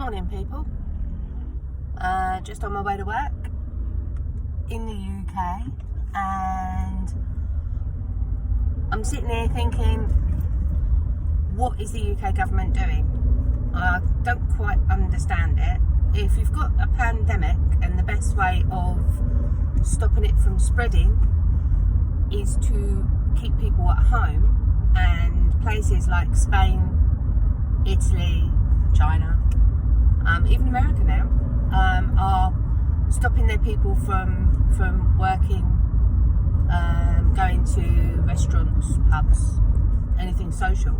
Morning, people. Just on my way to work in the UK, and I'm sitting here thinking, what is the UK government doing? I don't quite understand it. If you've got a pandemic and the best way of stopping it from spreading is to keep people at home, and places like Spain, Italy, China, even America now, are stopping their people from working, going to restaurants, pubs, anything social,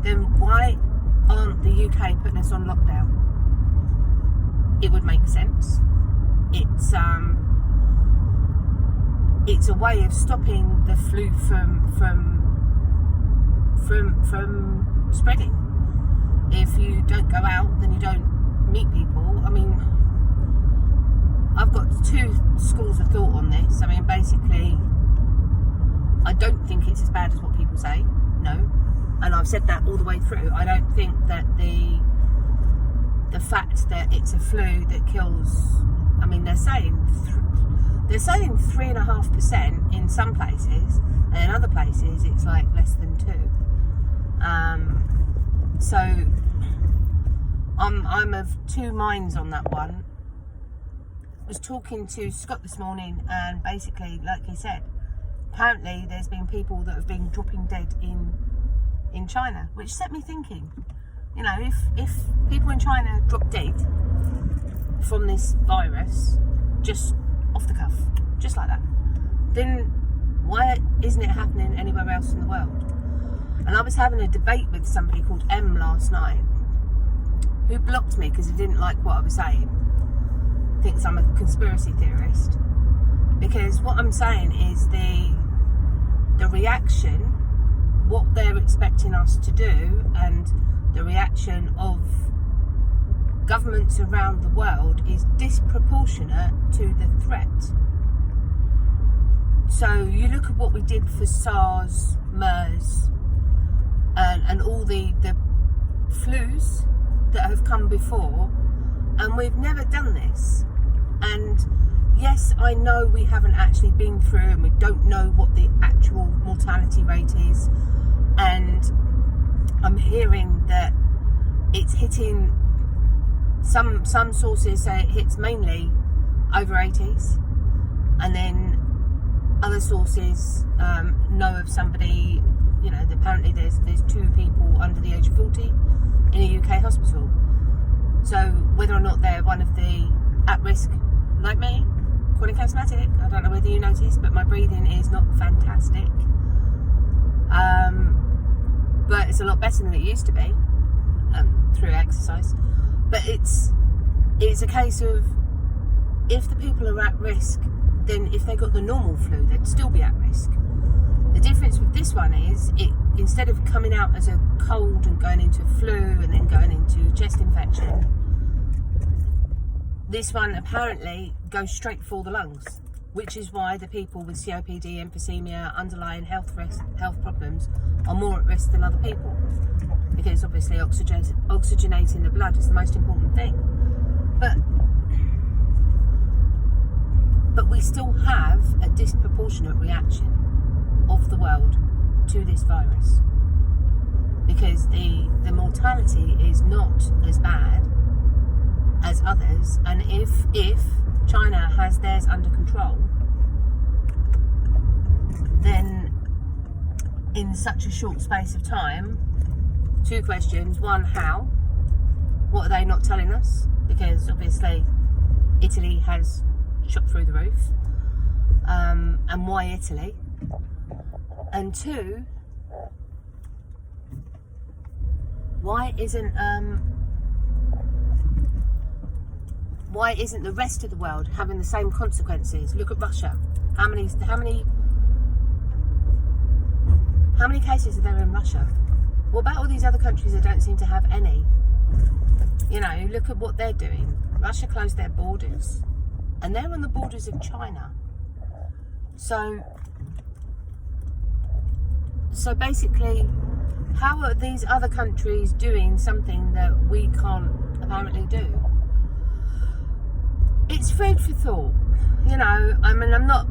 then why aren't the UK putting us on lockdown? It would make sense. It's a way of stopping the flu from spreading. If you don't go out, then you don't meet people. I mean, I've got two schools of thought on this. I mean, basically, I don't think it's as bad as what people say. No. And I've said that all the way through. I don't think that the fact that it's a flu that kills, I mean, they're saying 3.5% in some places, and in other places it's like less than 2. So I'm of two minds on that one. I was talking to Scott this morning, and basically, like he said, apparently there's been people that have been dropping dead in China, which set me thinking, you know, if people in China drop dead from this virus just off the cuff, just like that, then why isn't it happening anywhere else in the world? And I was having a debate with somebody called M last night, who blocked me because he didn't like what I was saying, thinks I'm a conspiracy theorist, because what I'm saying is the reaction, what they're expecting us to do, and the reaction of governments around the world is disproportionate to the threat. So you look at what we did for SARS, MERS, and all the flus that have come before, and we've never done this. And yes, I know we haven't actually been through, and we don't know what the actual mortality rate is, and I'm hearing that it's hitting, some sources say it hits mainly over 80s, and then other sources know of somebody, you know, apparently there's 2 people under the age of 40 in a UK hospital. So whether or not they're one of the at-risk, like me, chronic asthmatic, I don't know whether you noticed, but my breathing is not fantastic. But it's a lot better than it used to be through exercise. But it's a case of, if the people are at risk, then if they got the normal flu, they'd still be at risk. The difference with this one is, it, instead of coming out as a cold and going into flu and then going into chest infection, this one apparently goes straight for the lungs, which is why the people with COPD, emphysema, underlying health problems are more at risk than other people, because obviously oxygenating the blood is the most important thing. But we still have a disproportionate reaction of the world to this virus, because the mortality is not as bad as others. And if China has theirs under control, then in such a short space of time, 2 questions. One, how? What are they not telling us? Because obviously Italy has shot through the roof, and why Italy? And 2, why isn't the rest of the world having the same consequences? Look at Russia. How many cases are there in Russia? What about all these other countries that don't seem to have any? You know, look at what they're doing. Russia closed their borders, and they're on the borders of China. So basically, how are these other countries doing something that we can't apparently do. It's food for thought, you know. I mean, I'm not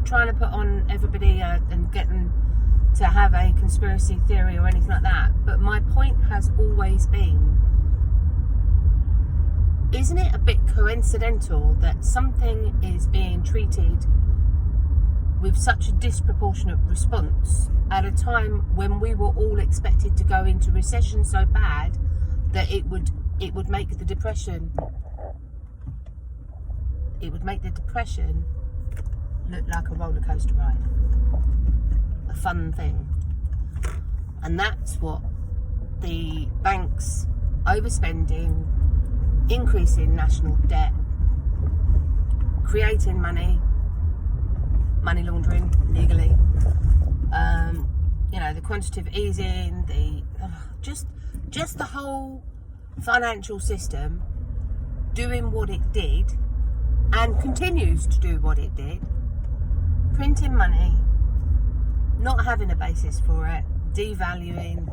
trying to put on everybody and get them to have a conspiracy theory or anything like that, but my point has always been, isn't it a bit coincidental that something is being treated with such a disproportionate response at a time when we were all expected to go into recession so bad that it would make the depression look like a roller coaster ride, a fun thing. And that's what the banks overspending, increasing national debt, creating money laundering legally, you know, the quantitative easing, just the whole financial system doing what it did and continues to do what it did, printing money, not having a basis for it, devaluing,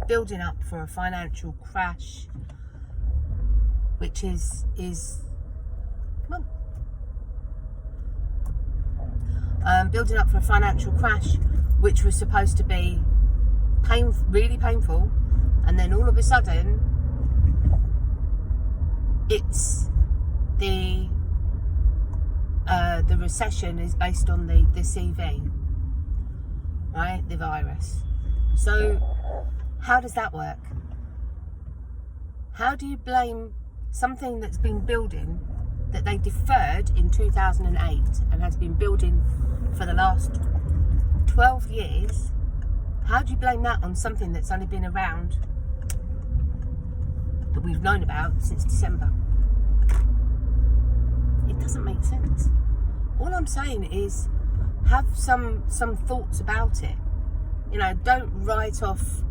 building up for a financial crash, which is building up for a financial crash, which was supposed to be really painful, and then all of a sudden, it's the recession is based on the CV, right? The virus. So, how does that work? How do you blame something that's been building, that they deferred in 2008 and has been building for the last 12 years? How do you blame that on something that's only been around, that we've known about since December? It doesn't make sense. All I'm saying is, have some thoughts about it. You know, don't write off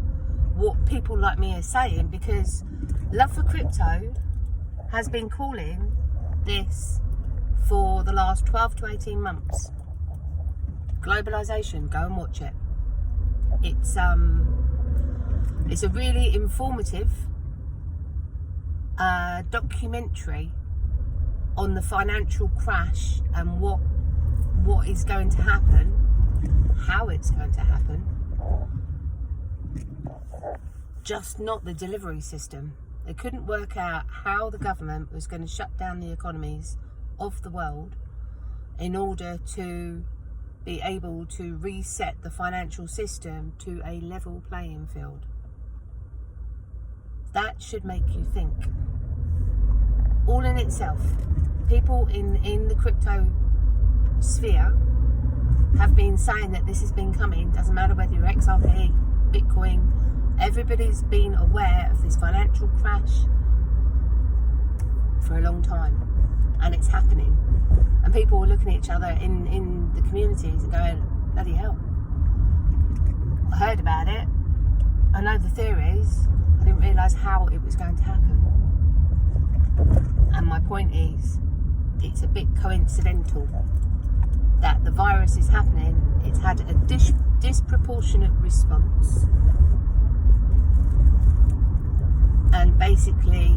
what people like me are saying, because Love for Crypto has been calling this for the last 12 to 18 months. Globalization, go and watch it. It's a really informative documentary on the financial crash and what is going to happen, how it's going to happen, just not the delivery system. They couldn't work out how the government was going to shut down the economies of the world in order to be able to reset the financial system to a level playing field. That should make you think. All in itself, people in the crypto sphere have been saying that this has been coming. Doesn't matter whether you're XRP, Bitcoin, everybody's been aware of this financial crash for a long time, and it's happening. And people were looking at each other in the communities and going, bloody hell, I heard about it, I know the theories, I didn't realise how it was going to happen. And my point is, it's a bit coincidental that the virus is happening. It's had a disproportionate response, and basically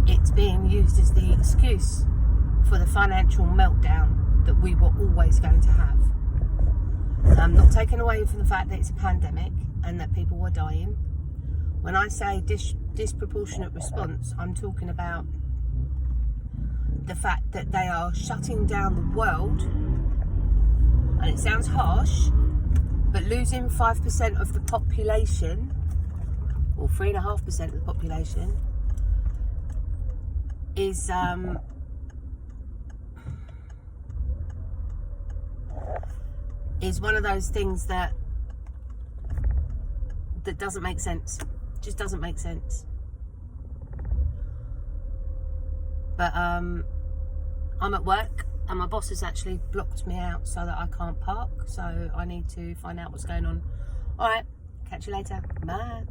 it's being used as the excuse for the financial meltdown that we were always going to have. I'm not taking away from the fact that it's a pandemic and that people were dying. When I say disproportionate response, I'm talking about the fact that they are shutting down the world, and it sounds harsh, but losing 5% of the population, or 3.5% of the population, is one of those things that doesn't make sense. Just doesn't make sense. But I'm at work and my boss has actually blocked me out so that I can't park, so I need to find out what's going on. Alright, catch you later. Bye.